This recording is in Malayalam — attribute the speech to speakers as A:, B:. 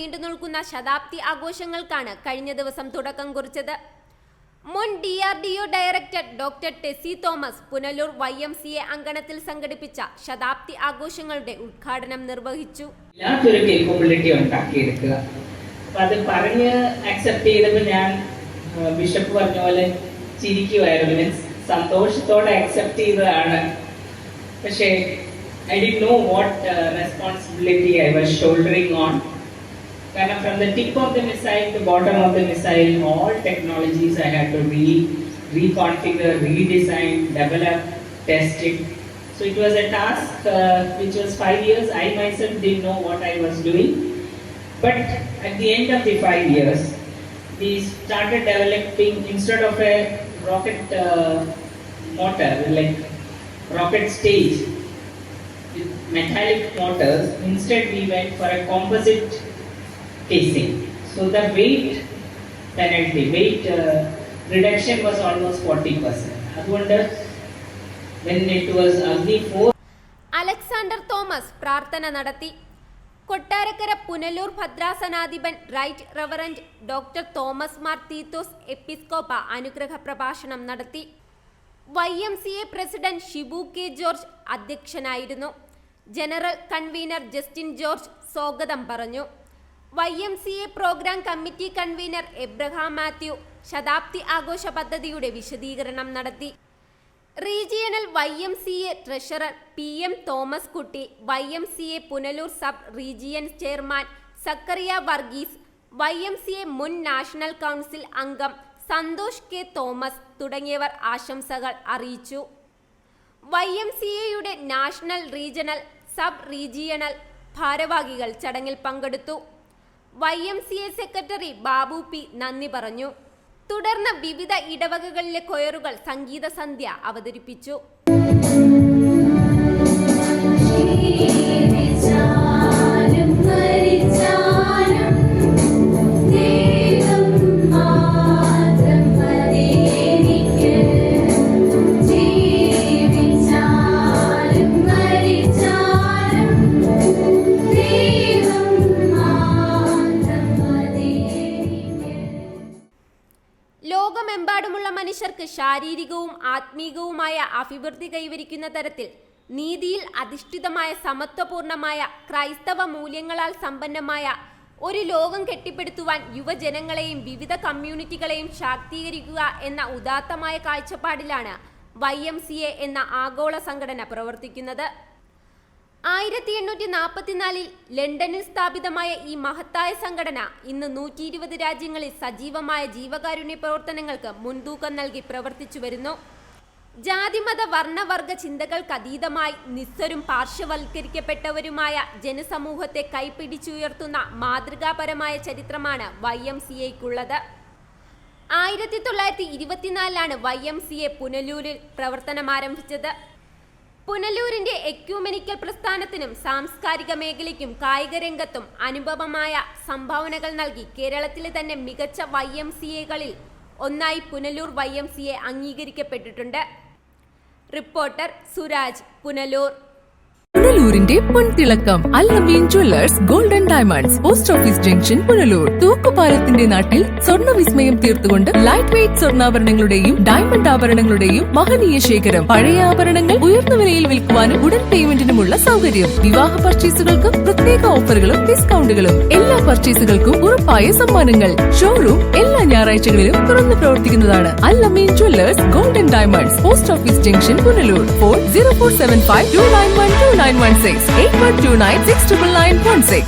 A: നീണ്ടുനിൽക്കുന്ന ശതാബ്ദി ആഘോഷങ്ങൾക്കാണ് കഴിഞ്ഞ ദിവസം തുടക്കം കുറിച്ചത്. മുൻ DRDO director doctor Tessy Thomas Punalur YMCA അങ്കണത്തിൽ സംഘടിപ്പിച്ച ശതാബ്ദി ആഘോഷങ്ങളുടെ ഉദ്ഘാടനം നിർവഹിച്ചു.
B: അത് പറഞ്ഞ് അക്സെപ്റ്റ് ചെയ്തപ്പോൾ ഞാൻ ബിഷപ്പ് പറഞ്ഞ പോലെ ചിരിക്കുമായിരുന്നു. മീൻസ് സന്തോഷത്തോടെ അക്സെപ്റ്റ് ചെയ്തതാണ്. പക്ഷേ I didn't know what responsibility I was shouldering on. Kind of from the tip of the missile to bottom of the missile, all technologies I had to reconfigure, redesign, develop, test it. So it was a task which was 5 years. I myself didn't know what I was doing. But at the end of the 5 years, we started developing, instead of a rocket motor, like rocket stage with metallic motors, instead we went for a composite casing. So the weight penalty, reduction was almost 40%. അതുകൊണ്ട് when it was Agni 4,
A: Alexander Thomas പ്രാർത്ഥന നടത്തി. കൊട്ടാരക്കര പുനലൂർ ഭദ്രാസനാധിപൻ right reverend doctor Thomas Mar Theethos Episcopa അനുഗ്രഹ പ്രഭാഷണം നടത്തി. YMCA പ്രസിഡന്റ് ഷിബു കെ ജോർജ് അധ്യക്ഷനായിരുന്നു. ജനറൽ കൺവീനർ ജസ്റ്റിൻ ജോർജ് സ്വാഗതം പറഞ്ഞു. YMCA programme committee convener Abraham Mathew ശതാബ്ദി ആഘോഷ പദ്ധതിയുടെ വിശദീകരണം നടത്തി. Regional YMCA treasurer PM Thomas Kutty, YMCA Punalur sub region chairman Zachariah Varghese, YMCA മുൻ നാഷണൽ കൗൺസിൽ അംഗം സന്തോഷ് കെ തോമസ് തുടങ്ങിയവർ ആശംസകൾ അറിയിച്ചു. YMCAയുടെ നാഷണൽ, റീജിയണൽ, സബ് റീജിയണൽ ഭാരവാഹികൾ ചടങ്ങിൽ പങ്കെടുത്തു. YMCA സെക്രട്ടറി ബാബു P നന്ദി പറഞ്ഞു. തുടർന്ന് വിവിധ ഇടവകകളിലെ കൊയറുകൾ സംഗീത സന്ധ്യ അവതരിപ്പിച്ചു. ലോകമെമ്പാടുമുള്ള മനുഷ്യർക്ക് ശാരീരികവും ആത്മീകവുമായ അഭിവൃദ്ധി കൈവരിക്കുന്ന തരത്തിൽ നീതിയിൽ അധിഷ്ഠിതമായ സമത്വപൂർണമായ ക്രൈസ്തവ മൂല്യങ്ങളാൽ സമ്പന്നമായ ഒരു ലോകം കെട്ടിപ്പടുത്തുവാൻ യുവജനങ്ങളെയും വിവിധ കമ്മ്യൂണിറ്റികളെയും ശാക്തീകരിക്കുക എന്ന ഉദാത്തമായ കാഴ്ചപ്പാടിലാണ് YMCA എന്ന ആഗോള സംഘടന പ്രവർത്തിക്കുന്നത്. 1844 ലണ്ടനിൽ സ്ഥാപിതമായ ഈ മഹത്തായ സംഘടന ഇന്ന് 120 രാജ്യങ്ങളിൽ സജീവമായ ജീവകാരുണ്യ പ്രവർത്തനങ്ങൾക്ക് മുൻതൂക്കം നൽകി പ്രവർത്തിച്ചു വരുന്നു. ജാതിമത വർണ്ണവർഗ ചിന്തകൾക്കതീതമായി നിസ്സരും പാർശ്വവൽക്കരിക്കപ്പെട്ടവരുമായ ജനസമൂഹത്തെ കൈപിടിച്ചുയർത്തുന്ന മാതൃകാപരമായ ചരിത്രമാണ് YMCAയ്ക്കുള്ളത്. 1924 YMCA പുനലൂരിൽ പ്രവർത്തനമാരംഭിച്ചത്. പുനലൂരിന്റെ എക്യൂമെനിക്കൽ പ്രസ്ഥാനത്തിനും സാംസ്കാരിക മേഖലയ്ക്കും കായിക രംഗത്തും അനുപമമായ സംഭാവനകൾ നൽകി കേരളത്തിലെ തന്നെ മികച്ച YMCAകളിൽ ഒന്നായി പുനലൂർ YMCA അംഗീകരിക്കപ്പെട്ടിട്ടുണ്ട്. റിപ്പോർട്ടർ സുരാജ്, പുനലൂർ.
C: പുനലൂരിന്റെ പൊൻതിളക്കം Al Ameen jewellers golden diamonds, post office junction, Punalur. തൂക്കുപാലത്തിന്റെ നാട്ടിൽ സ്വർണ്ണ വിസ്മയം തീർത്തുകൊണ്ട് ലൈറ്റ് വെയ്റ്റ് സ്വർണ്ണാഭരണങ്ങളുടെയും ഡയമണ്ട് ആഭരണങ്ങളുടെയും മഹനീയ ശേഖരം. പഴയ ആഭരണങ്ങൾ ഉയർന്ന വിലയിൽ വിൽക്കുവാനും ഉടൻ പേയ്മെന്റിനുമുള്ള സൗകര്യം. വിവാഹ പർച്ചേസുകൾക്ക് പ്രത്യേക ഓഫറുകളും ഡിസ്കൗണ്ടുകളും. എല്ലാ പർച്ചേസുകൾക്കും ഉറപ്പായ സമ്മാനങ്ങൾ. ഷോറൂം എല്ലാ ഞായറാഴ്ചകളിലും തുറന്നു പ്രവർത്തിക്കുന്നതാണ്. Al Ameen jewellers golden diamonds, post office junction, Punalur. Phone 0475 291 2916 8129 69916.